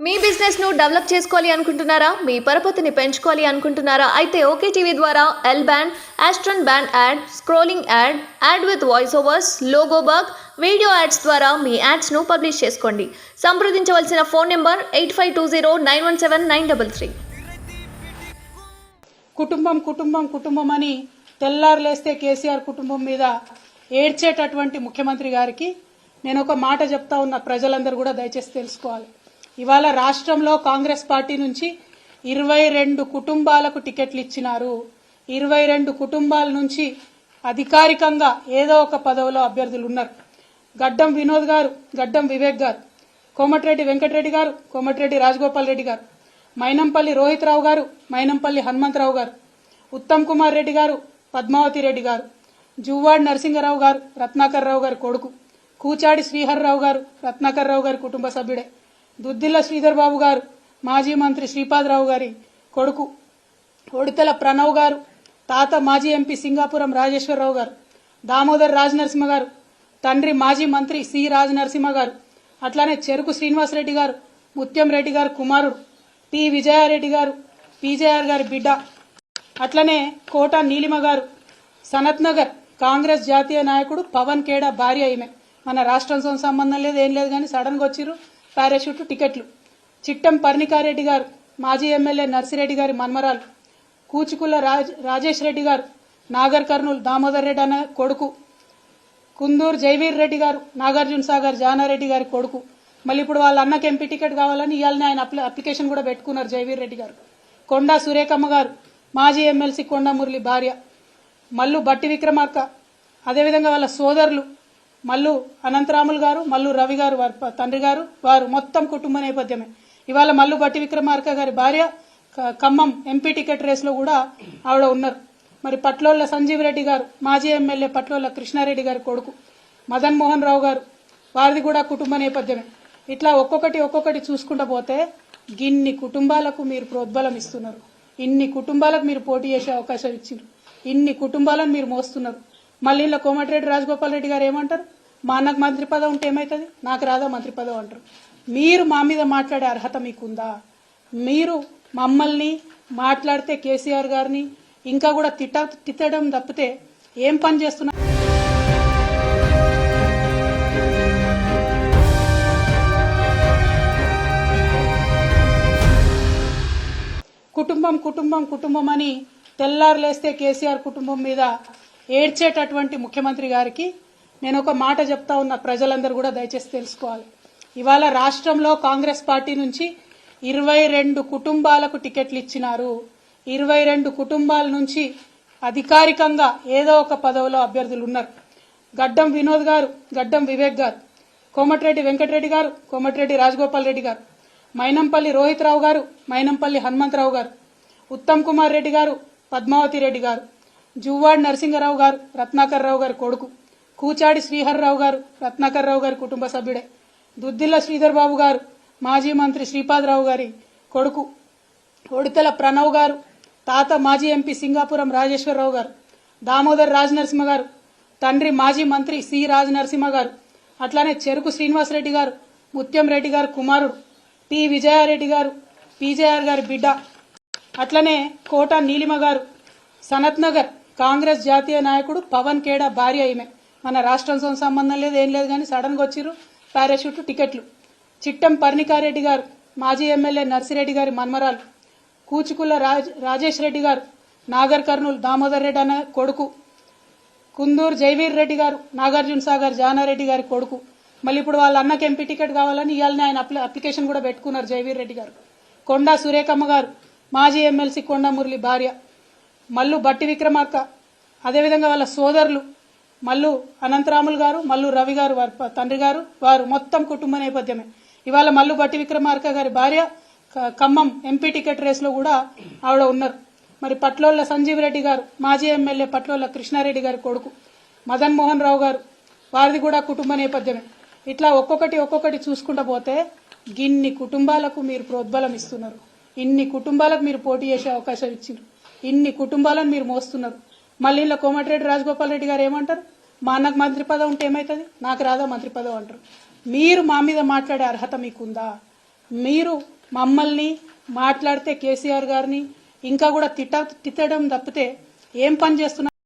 మీ business ను develop చేసుకోవాలి అనుకుంటున్నారా? మీ పరపతిని పెంచుకోవాలి అనుకుంటున్నారా? అయితే ఓకే టీవీ ద్వారా L band, aston band ad, scrolling ad, ad with voice overs, logo bug, video ads ద్వారా మీ యాడ్స్ ను పబ్లిష్ చేసుకోండి. సంప్రదించవలసిన ఫోన్ నెంబర్ 8520917933. కుటుంబం కుటుంబం కుటుంబం అని తెల్లారులేస్తే కేసీఆర్ కుటుంబం మీద ఏడ్చేటటువంటి ముఖ్యమంత్రి గారికి నేను ఒక మాట చెప్తా ఉన్నా, ప్రజలందరూ కూడా దయచేసి తెలుసుకోవాలి. ఇవాళ రాష్ట్రంలో కాంగ్రెస్ పార్టీ నుంచి 22 కుటుంబాలకు టికెట్లు ఇచ్చినారు. 22 కుటుంబాల నుంచి అధికారికంగా ఏదో ఒక పదవిలో అభ్యర్థులు ఉన్నారు. గడ్డం వినోద్ గారు, గడ్డం వివేక్ గారు, కోమటిరెడ్డి వెంకటరెడ్డి గారు, కోమటిరెడ్డి రాజగోపాల్ రెడ్డి గారు, మైనంపల్లి రోహిత్ రావు గారు, మైనంపల్లి హనుమంతరావు గారు, ఉత్తమ్ కుమార్ రెడ్డి గారు, పద్మావతి రెడ్డి గారు, జువ్వాడి నరసింహరావు గారు, రత్నాకర్ రావు గారి కొడుకు, కూచాడి శ్రీహర్రావు గారు, రత్నాకర్ రావు గారి కుటుంబ సభ్యుడే, దుద్దిల్ల శ్రీధర్ బాబు గారు, మాజీ మంత్రి శ్రీపాదరావు గారి కొడుకు, ఒడితెల ప్రణవ్ గారు, తాత మాజీ ఎంపీ సింగాపురం రాజేశ్వరరావు గారు, దామోదర్ రాజనరసింహ గారు, తండ్రి మాజీ మంత్రి సి రాజనరసింహ గారు, అట్లానే చెరుకు శ్రీనివాసరెడ్డి గారు, ముత్యం రెడ్డి గారు కుమారుడు, పి విజయారెడ్డి గారు, పీజేఆర్ గారి బిడ్డ, అట్లనే కోట నీలిమ గారు, సనత్ నగర్ కాంగ్రెస్ జాతీయ నాయకుడు పవన్ ఖేడా భార్య. ఈమె మన రాష్ట్రంతో సంబంధం లేదు, ఏం లేదు, కానీ సడన్ గా వచ్చిర్రు పారాషూట్ టికెట్లు. చిట్టం పర్ణికారెడ్డి గారు, మాజీ ఎమ్మెల్యే నర్సిరెడ్డి గారి మన్మరాలు, కూచుకుల్ల రాజేష్ రెడ్డి గారు, నాగర్ కర్నూలు దామోదర్ రెడ్డి అన్న కొడుకు, కుందూరు జైవీర్ రెడ్డి గారు, నాగార్జున సాగర్ జానారెడ్డి గారి కొడుకు. మళ్ళీ ఇప్పుడు వాళ్ళ అన్నకి ఎంపీ టికెట్ కావాలని ఇవాళనే ఆయన అప్లికేషన్ కూడా పెట్టుకున్నారు జైవీర్ రెడ్డి గారు. కొండా సురేఖమ్మ గారు, మాజీ ఎమ్మెల్సీ కొండా మురళి భార్య, మల్లు బట్టి విక్రమార్క, అదేవిధంగా వాళ్ళ సోదరులు మల్లు అనంతరాములు గారు, మల్లు రవి గారు, వారి తండ్రి గారు, వారు మొత్తం కుటుంబ నేపథ్యమే. ఇవాళ మల్లు బట్టి విక్రమార్క గారి భార్య ఖమ్మం ఎంపీ టికెట్ రేసులో కూడా ఆవిడ ఉన్నారు. మరి పట్లోళ్ల సంజీవ్ రెడ్డి గారు, మాజీ ఎమ్మెల్యే పట్లోళ్ల కృష్ణారెడ్డి గారి కొడుకు, మదన్ మోహన్ రావు గారు, వారిది కూడా కుటుంబ నేపథ్యమే. ఇట్లా ఒక్కొక్కటి చూసుకుంటూ పోతే గిన్ని కుటుంబాలకు మీరు ప్రోద్బలం ఇస్తున్నారు. ఇన్ని కుటుంబాలకు మీరు పోటీ చేసే అవకాశం ఇచ్చారు. ఇన్ని కుటుంబాలను మీరు మోస్తున్నారు. మళ్ళీ ఇలా కోమటిరెడ్డి రాజగోపాల్ రెడ్డి గారు ఏమంటారు? మా అన్నకు మంత్రి పదవి ఉంటే ఏమవుతుంది, నాకు రాదా మంత్రి పదవి అంటారు. మీరు మా మీద మాట్లాడే అర్హత మీకుందా? మీరు మమ్మల్ని మాట్లాడితే కేసీఆర్ గారిని ఇంకా కూడా తిట్టడం తప్పితే ఏం పని చేస్తున్నారు? కుటుంబం కుటుంబం కుటుంబం అని తెల్లారులేస్తే కేసీఆర్ కుటుంబం మీద ఏడ్చేటటువంటి ముఖ్యమంత్రి గారికి నేను ఒక మాట చెప్తా ఉన్నా, ప్రజలందరూ కూడా దయచేసి తెలుసుకోవాలి. ఇవాళ రాష్ట్రంలో కాంగ్రెస్ పార్టీ నుంచి 22 కుటుంబాలకు టికెట్లు ఇచ్చినారు. 22 కుటుంబాల నుంచి అధికారికంగా ఏదో ఒక పదవిలో అభ్యర్థులు ఉన్నారు. గడ్డం వినోద్ గారు, గడ్డం వివేక్ గారు, కోమటిరెడ్డి వెంకటరెడ్డి గారు, కోమటిరెడ్డి రాజగోపాల్ రెడ్డి గారు, మైనంపల్లి రోహిత్ రావు గారు, మైనంపల్లి హనుమంతరావు గారు, ఉత్తమ్ కుమార్ రెడ్డి గారు, పద్మావతి రెడ్డి గారు, జువ్వాడి నరసింహరావు గారు, రత్నాకర్ రావు గారి కొడుకు, కూచాడి శ్రీహర్రావు గారు, రత్నాకర్ రావు గారి కుటుంబ సభ్యుడే, దుద్దిల్ల శ్రీధర్ బాబు గారు, మాజీ మంత్రి శ్రీపాదరావు గారి కొడుకు, ఒడితెల ప్రణవ్ గారు, తాత మాజీ ఎంపీ సింగాపురం రాజేశ్వరరావు గారు, దామోదర్ రాజనరసింహ గారు, తండ్రి మాజీ మంత్రి సి రాజనరసింహ గారు, అట్లానే చెరుకు శ్రీనివాసరెడ్డి గారు, ముత్యం రెడ్డి గారు కుమారుడు, పి విజయారెడ్డి గారు, పీజేఆర్ గారి బిడ్డ, అట్లనే కోట నీలిమ గారు, సనత్ నగర్ కాంగ్రెస్ జాతీయ నాయకుడు పవన్ ఖేడా భార్య. ఈమె మన రాష్ట్రంతో సంబంధం లేదు, ఏం లేదు, కానీ సడన్ గా వచ్చిర్రు పారాషూట్ టికెట్లు. చిట్టం పర్ణికారెడ్డి గారు, మాజీ ఎమ్మెల్యే నర్సిరెడ్డి గారి మన్మరాలు, కూచుకుల్ల రాజేష్ రెడ్డి గారు, నాగర్ కర్నూలు దామోదర్ రెడ్డి అన్న కొడుకు, కుందూరు జైవీర్ రెడ్డి గారు, నాగార్జున సాగర్ జానారెడ్డి గారి కొడుకు. మళ్ళీ ఇప్పుడు వాళ్ళ అన్నకి ఎంపీ టికెట్ కావాలని ఇవాళనే ఆయన అప్లికేషన్ కూడా పెట్టుకున్నారు జైవీర్ రెడ్డి గారు. కొండా సురేఖమ్మ గారు, మాజీ ఎమ్మెల్సీ కొండా మురళి భార్య, మల్లు బట్టి విక్రమార్క, అదేవిధంగా వాళ్ళ సోదరులు మల్లు అనంతరాములు గారు, మల్లు రవి గారు, వారి తండ్రి గారు, వారు మొత్తం కుటుంబ నేపథ్యమే. ఇవాళ మల్లు బట్టి విక్రమార్క గారి భార్య ఖమ్మం ఎంపీ టికెట్ రేసులో కూడా ఆవిడ ఉన్నారు. మరి పట్లోళ్ల సంజీవ్ రెడ్డి గారు, మాజీ ఎమ్మెల్యే పట్లోళ్ల కృష్ణారెడ్డి గారి కొడుకు, మదన్ మోహన్ రావు గారు, వారిది కూడా కుటుంబ నేపథ్యమే. ఇట్లా ఒక్కొక్కటి చూసుకుంటూ పోతే గిన్ని కుటుంబాలకు మీరు ప్రోద్బలం ఇస్తున్నారు. ఇన్ని కుటుంబాలకు మీరు పోటీ చేసే అవకాశం ఇచ్చారు. ఇన్ని కుటుంబాలను మీరు మోస్తున్నారు. మళ్ళీ ఇలా కోమటిరెడ్డి రాజగోపాల్ రెడ్డి గారు ఏమంటారు? మా అన్నకు మంత్రి పదవి ఉంటే ఏమవుతుంది, నాకు రాదా మంత్రి పదవి అంటారు. మీరు మా మీద మాట్లాడే అర్హత మీకుందా? మీరు మమ్మల్ని మాట్లాడితే కేసీఆర్ గారిని ఇంకా కూడా తిట్టడం తప్పితే ఏం పని చేస్తున్నారు?